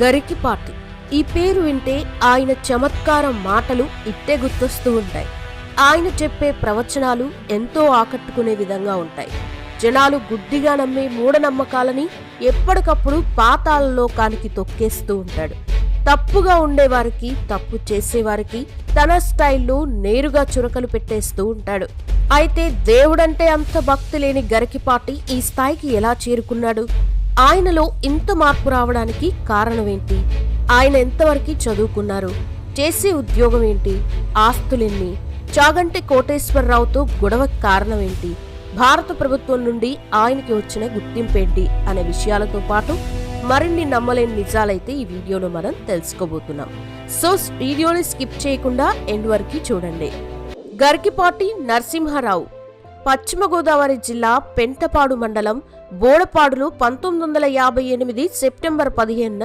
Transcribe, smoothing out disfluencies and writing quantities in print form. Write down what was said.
గరికిపాటి. ఈ పేరు వింటే ఆయన చమత్కారం మాటలు ఇట్టే గుర్తొస్తూ ఉంటాయి. ఆయన చెప్పే ప్రవచనాలు ఎంతో ఆకట్టుకునే విధంగా ఉంటాయి. జనాలు గుడ్డిగా నమ్మే మూఢనమ్మకాలని ఎప్పటికప్పుడు పాతాళలోకానికి తొక్కేస్తూ ఉంటాడు. తప్పుగా ఉండేవారికి, తప్పు చేసేవారికి తన స్టైల్లో నేరుగా చురకలు పెట్టేస్తూ ఉంటాడు. అయితే దేవుడంటే అంత భక్తి లేని గరికిపాటి ఈ స్థాయికి ఎలా చేరుకున్నాడు? ఆయనలో ఇంత మార్పు రావడానికి కారణమేంటి? ఆయన ఎంతవరకు చదువుకున్నారు? చేసే ఉద్యోగం ఏంటి? ఆస్తులెన్ని? చాగంటి కోటేశ్వరరావుతో గొడవకి కారణమేంటి? భారత ప్రభుత్వం నుండి ఆయనకి వచ్చిన గుర్తింపేంటి అనే విషయాలతో పాటు మరిన్ని నమ్మలేని నిజాలైతే ఈ వీడియోలో మనం తెలుసుకోబోతున్నాం. సో వీడియోని స్కిప్ చేయకుండా ఎండ్ వరకు చూడండి. గరికిపాటి నరసింహారావు పశ్చిమ గోదావరి జిల్లా పెంటపాడు మండలం బోడపాడులో 1958 సెప్టెంబర్ 15న